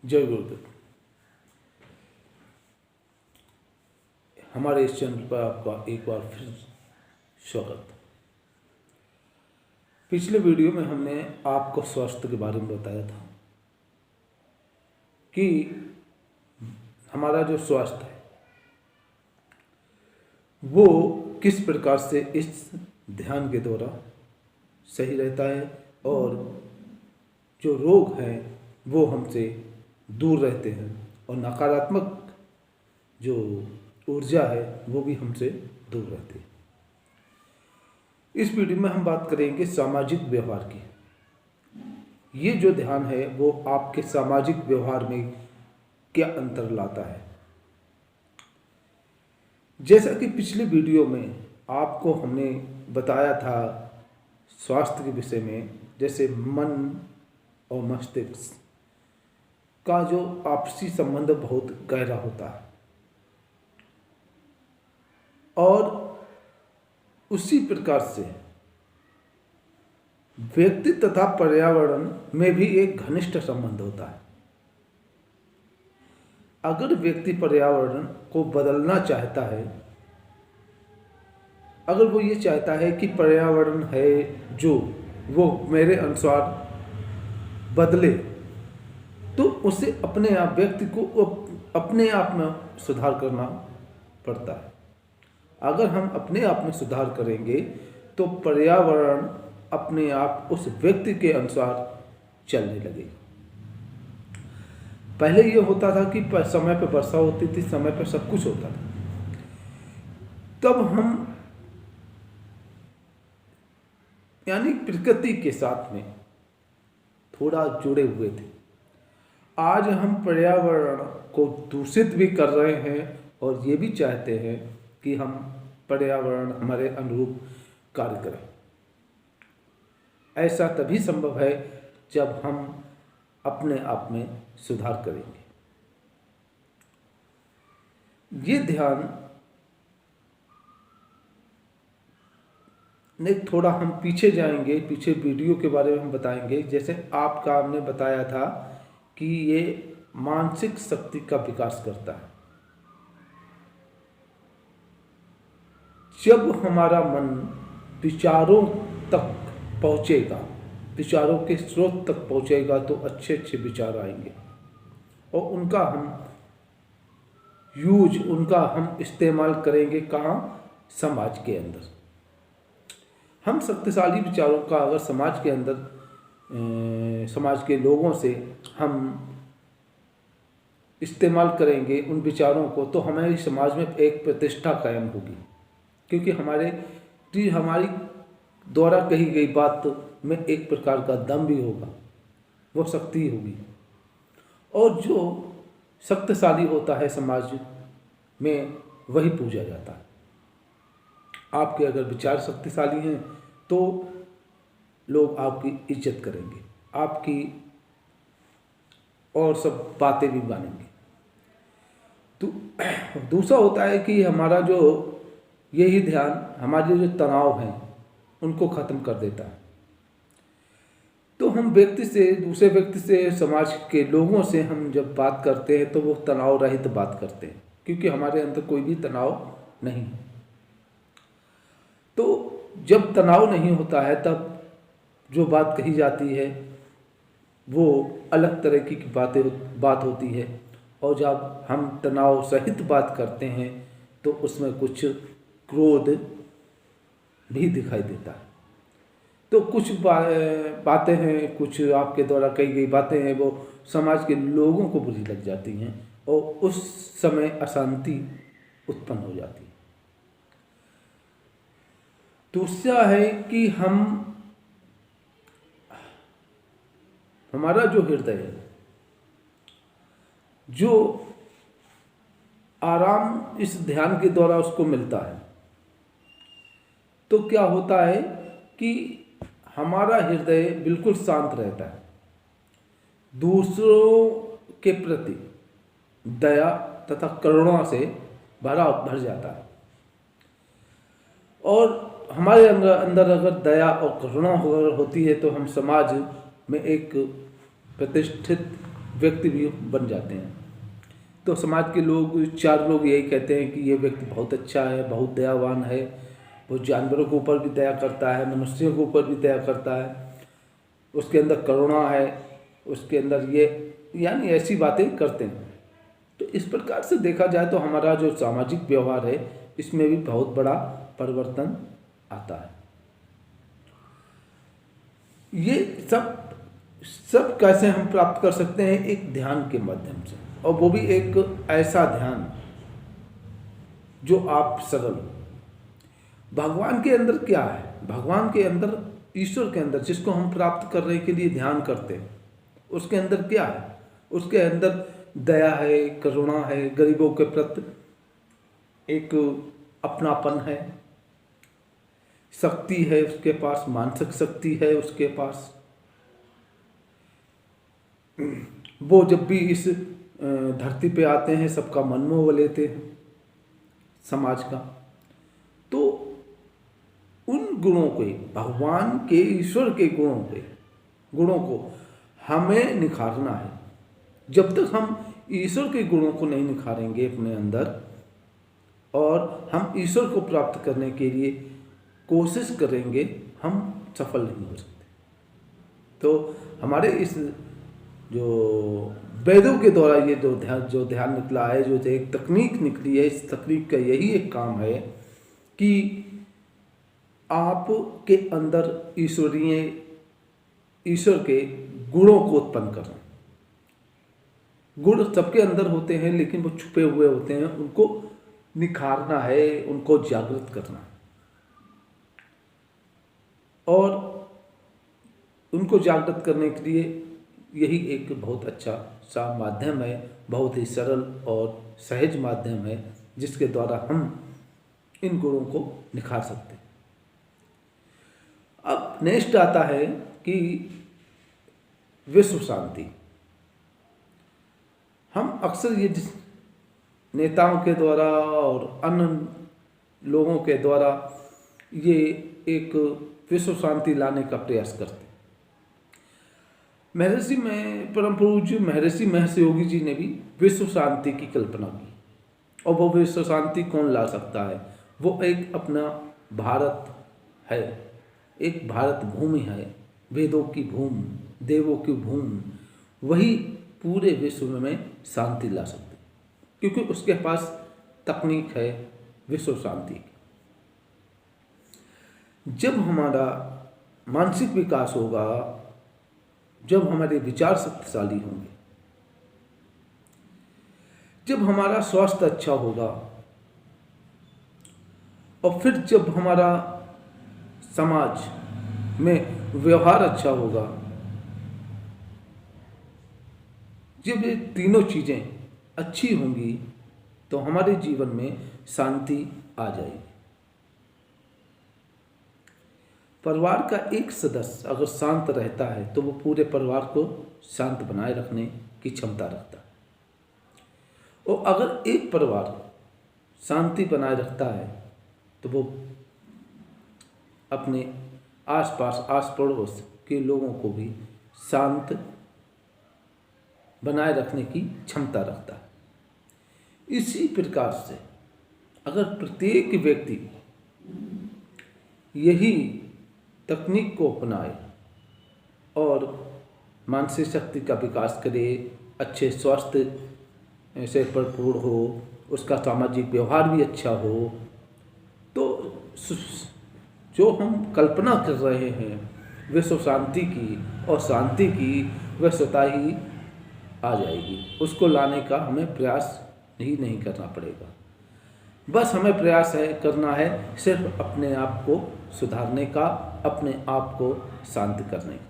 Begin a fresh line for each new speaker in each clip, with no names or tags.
जय गुरुदेव। हमारे इस चैनल पर आपका एक बार फिर स्वागत। पिछले वीडियो में हमने आपको स्वास्थ्य के बारे में बताया था कि हमारा जो स्वास्थ्य है वो किस प्रकार से इस ध्यान के द्वारा सही रहता है और जो रोग हैं वो हमसे दूर रहते हैं और नकारात्मक जो ऊर्जा है वो भी हमसे दूर रहती है। इस वीडियो में हम बात करेंगे सामाजिक व्यवहार की। ये जो ध्यान है वो आपके सामाजिक व्यवहार में क्या अंतर लाता है। जैसा कि पिछले वीडियो में आपको हमने बताया था स्वास्थ्य के विषय में, जैसे मन और मस्तिष्क का जो आपसी संबंध बहुत गहरा होता है और उसी प्रकार से व्यक्ति तथा पर्यावरण में भी एक घनिष्ठ संबंध होता है। अगर व्यक्ति पर्यावरण को बदलना चाहता है, अगर वो ये चाहता है कि पर्यावरण है जो वो मेरे अनुसार बदले, तो उसे अपने आप व्यक्ति को अपने आप में सुधार करना पड़ता है। अगर हम अपने आप में सुधार करेंगे तो पर्यावरण अपने आप उस व्यक्ति के अनुसार चलने लगेगा। पहले ये होता था कि समय पर वर्षा होती थी, समय पर सब कुछ होता था, तब हम यानी प्रकृति के साथ में थोड़ा जुड़े हुए थे। आज हम पर्यावरण को दूषित भी कर रहे हैं और ये भी चाहते हैं कि हम पर्यावरण हमारे अनुरूप कार्य करें। ऐसा तभी संभव है जब हम अपने आप में सुधार करेंगे। ये ध्यान ने थोड़ा हम पीछे जाएंगे, पीछे वीडियो के बारे में हम बताएंगे। जैसे आपका हमने बताया था कि ये मानसिक शक्ति का विकास करता है। जब हमारा मन विचारों तक पहुंचेगा, विचारों के स्रोत तक पहुंचेगा, तो अच्छे अच्छे विचार आएंगे और उनका हम इस्तेमाल करेंगे कहाँ? समाज के अंदर। हम शक्तिशाली विचारों का अगर समाज के अंदर समाज के लोगों से हम इस्तेमाल करेंगे उन विचारों को, तो हमारे समाज में एक प्रतिष्ठा कायम होगी, क्योंकि हमारी द्वारा कही गई बात में एक प्रकार का दम भी होगा, वो शक्ति होगी। और जो शक्तिशाली होता है समाज में वही पूजा जाता है। आपके अगर विचार शक्तिशाली हैं तो लोग आपकी इज्जत करेंगे, आपकी और सब बातें भी मानेंगे। तो दूसरा होता है कि हमारा जो यही ध्यान हमारे जो तनाव हैं उनको ख़त्म कर देता है। तो हम दूसरे व्यक्ति से, समाज के लोगों से हम जब बात करते हैं तो वो तनाव रहित बात करते हैं, क्योंकि हमारे अंदर कोई भी तनाव नहीं है। तो जब तनाव नहीं होता है तब जो बात कही जाती है वो अलग तरह की बात होती है, और जब हम तनाव सहित बात करते हैं तो उसमें कुछ क्रोध भी दिखाई देता है। तो कुछ बातें हैं, कुछ आपके द्वारा कही गई बातें हैं, वो समाज के लोगों को बुरी लग जाती हैं और उस समय अशांति उत्पन्न हो जाती है। दूसरा है कि हमारा जो हृदय है, जो आराम इस ध्यान के द्वारा उसको मिलता है, तो क्या होता है कि हमारा हृदय बिल्कुल शांत रहता है, दूसरों के प्रति दया तथा करुणा से भर जाता है। और हमारे अंदर अगर दया और करुणा होती है तो हम समाज में एक प्रतिष्ठित व्यक्ति भी बन जाते हैं। तो समाज के लोग, 4 लोग यही कहते हैं कि ये व्यक्ति बहुत अच्छा है, बहुत दयावान है, वो जानवरों के ऊपर भी दया करता है, मनुष्यों के ऊपर भी दया करता है, उसके अंदर करुणा है, उसके अंदर ये, यानी ऐसी बातें करते हैं। तो इस प्रकार से देखा जाए तो हमारा जो सामाजिक व्यवहार है इसमें भी बहुत बड़ा परिवर्तन आता है। ये सब कैसे हम प्राप्त कर सकते हैं? एक ध्यान के माध्यम से, और वो भी एक ऐसा ध्यान जो आप सरल हो। भगवान के अंदर क्या है? भगवान के अंदर, ईश्वर के अंदर, जिसको हम प्राप्त करने के लिए ध्यान करते हैं, उसके अंदर क्या है? उसके अंदर दया है, करुणा है, गरीबों के प्रति एक अपनापन है, शक्ति है उसके पास, मानसिक शक्ति है उसके पास। वो जब भी इस धरती पे आते हैं सबका मन मोह लेते हैं समाज का। तो उन गुणों को, भगवान के, ईश्वर के गुणों को हमें निखारना है। जब तक हम ईश्वर के गुणों को नहीं निखारेंगे अपने अंदर और हम ईश्वर को प्राप्त करने के लिए कोशिश करेंगे, हम सफल नहीं हो सकते। तो हमारे इस जो वेदों के द्वारा ये जो ध्यान निकला है, जो एक तकनीक निकली है, इस तकनीक का यही एक काम है कि आपके अंदर ईश्वर के गुणों को उत्पन्न करना। गुण सबके अंदर होते हैं लेकिन वो छुपे हुए होते हैं, उनको निखारना है, उनको जागृत करना है। और उनको जागृत करने के लिए यही एक बहुत अच्छा सा माध्यम है, बहुत ही सरल और सहज माध्यम है, जिसके द्वारा हम इन गुणों को निखार सकते हैं। अब नेक्स्ट आता है कि विश्व शांति। हम अक्सर ये नेताओं के द्वारा और अन्य लोगों के द्वारा ये एक विश्व शांति लाने का प्रयास करते हैं। परम पूज्य महर्षि महर्ष योगी जी ने भी विश्व शांति की कल्पना की। और वो विश्व शांति कौन ला सकता है? वो एक अपना भारत है, एक भारत भूमि है, वेदों की भूमि, देवों की भूमि, वही पूरे विश्व में शांति ला सकती, क्योंकि उसके पास तकनीक है विश्व शांति की। जब हमारा मानसिक विकास होगा, जब हमारे विचार शक्तिशाली होंगे, जब हमारा स्वास्थ्य अच्छा होगा, और फिर जब हमारा समाज में व्यवहार अच्छा होगा, जब ये तीनों चीजें अच्छी होंगी तो हमारे जीवन में शांति आ जाएगी। परिवार का एक सदस्य अगर शांत रहता है तो वो पूरे परिवार को शांत बनाए रखने की क्षमता रखता है। और अगर एक परिवार शांति बनाए रखता है तो वो अपने आसपास, आस पड़ोस के लोगों को भी शांत बनाए रखने की क्षमता रखता है। इसी प्रकार से अगर प्रत्येक व्यक्ति यही तकनीक को अपनाए और मानसिक शक्ति का विकास करे, अच्छे स्वास्थ्य से भरपूर हो, उसका सामाजिक व्यवहार भी अच्छा हो, तो जो हम कल्पना कर रहे हैं विश्व शांति की और शांति की, वह स्वतः ही आ जाएगी। उसको लाने का हमें प्रयास ही नहीं करना पड़ेगा। बस हमें प्रयास करना है सिर्फ अपने आप को सुधारने का, अपने आप को शांत करने का।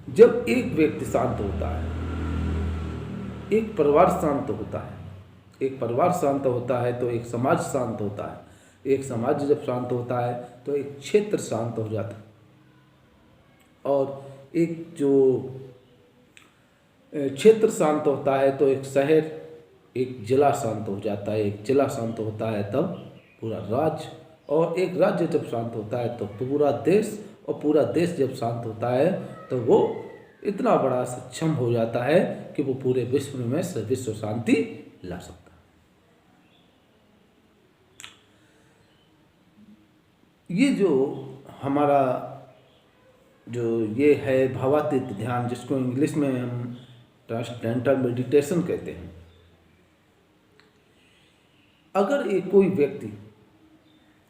जब एक व्यक्ति शांत होता है, एक परिवार शांत होता है, एक परिवार शांत होता है तो एक समाज शांत होता है, एक समाज जब शांत होता है तो एक क्षेत्र शांत हो जाता है, और एक जो क्षेत्र शांत होता है तो एक शहर, एक जिला शांत हो जाता है, एक जिला शांत होता है तब पूरा राज्य, और एक राज्य जब शांत होता है तो पूरा देश, और पूरा देश जब शांत होता है तो वो इतना बड़ा सक्षम हो जाता है कि वो पूरे विश्व में विश्व शांति ला सकता है। ये जो हमारा जो ये है भावातीत ध्यान, जिसको इंग्लिश में हम ट्रांसडेंटल मेडिटेशन कहते हैं। अगर एक व्यक्ति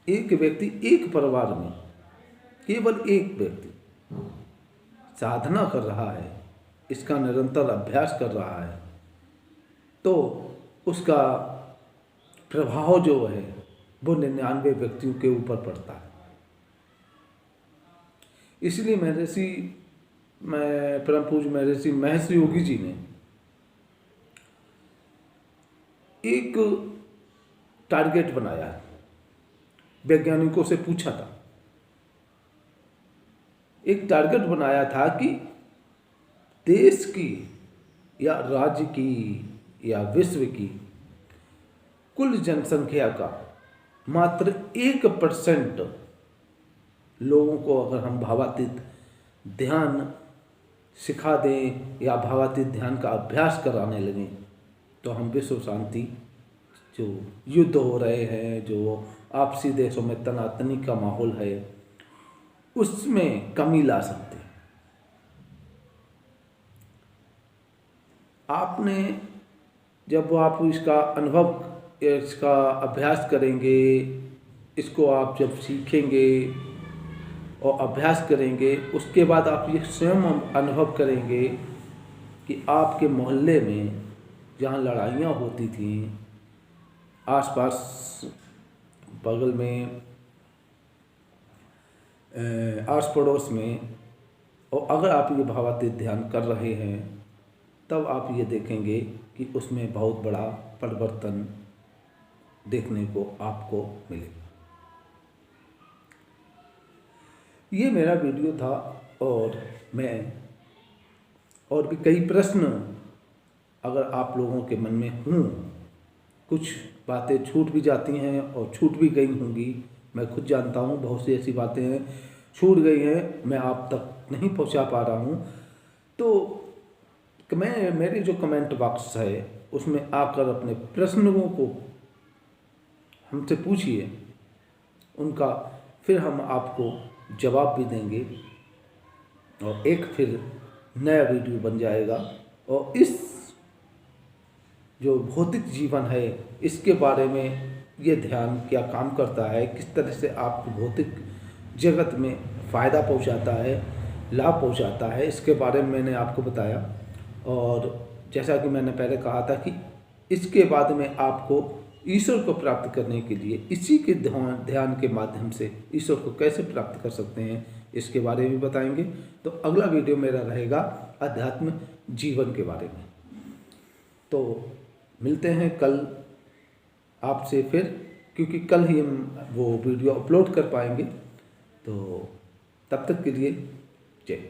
एक परिवार में केवल एक व्यक्ति साधना कर रहा है, इसका निरंतर अभ्यास कर रहा है, तो उसका प्रभाव जो है वो 99 व्यक्तियों के ऊपर पड़ता है। इसलिए परम पूज्य महर्षि महेश योगी जी ने एक टारगेट बनाया, वैज्ञानिकों से पूछा था, एक टारगेट बनाया था कि देश की या राज्य की या विश्व की कुल जनसंख्या का मात्र 1% लोगों को अगर हम भावातीत ध्यान सिखा दें या भावातीत ध्यान का अभ्यास कराने लगें, तो हम विश्व शांति, जो युद्ध हो रहे हैं, जो आपसी देशों में तनातनी का माहौल है, उसमें कमी ला सकते हैं। आपने जब आप इसका अभ्यास करेंगे, इसको आप जब सीखेंगे और अभ्यास करेंगे, उसके बाद आप ये स्वयं अनुभव करेंगे कि आपके मोहल्ले में जहाँ लड़ाइयाँ होती थीं, आसपास बगल में आस पड़ोस में, और अगर आप ये भावातीत ध्यान कर रहे हैं, तब आप ये देखेंगे कि उसमें बहुत बड़ा परिवर्तन देखने को आपको मिलेगा। ये मेरा वीडियो था, और भी कई प्रश्न अगर आप लोगों के मन में हों, कुछ बातें छूट भी जाती हैं और छूट भी गई होंगी, मैं खुद जानता हूँ बहुत सी ऐसी बातें हैं छूट गई हैं, मैं आप तक नहीं पहुँचा पा रहा हूँ। तो मेरे जो कमेंट बॉक्स है उसमें आकर अपने प्रश्नों को हमसे पूछिए, उनका फिर हम आपको जवाब भी देंगे, और एक फिर नया वीडियो बन जाएगा। और इस जो भौतिक जीवन है, इसके बारे में ये ध्यान क्या काम करता है, किस तरह से आपको भौतिक जगत में फ़ायदा पहुंचाता है, लाभ पहुंचाता है, इसके बारे में मैंने आपको बताया। और जैसा कि मैंने पहले कहा था कि इसके बाद में आपको ईश्वर को प्राप्त करने के लिए इसी के ध्यान के माध्यम से ईश्वर को कैसे प्राप्त कर सकते हैं, इसके बारे में बताएंगे। तो अगला वीडियो मेरा रहेगा अध्यात्म जीवन के बारे में। तो मिलते हैं कल आपसे फिर, क्योंकि कल ही हम वो वीडियो अपलोड कर पाएंगे। तो तब तक के लिए जय।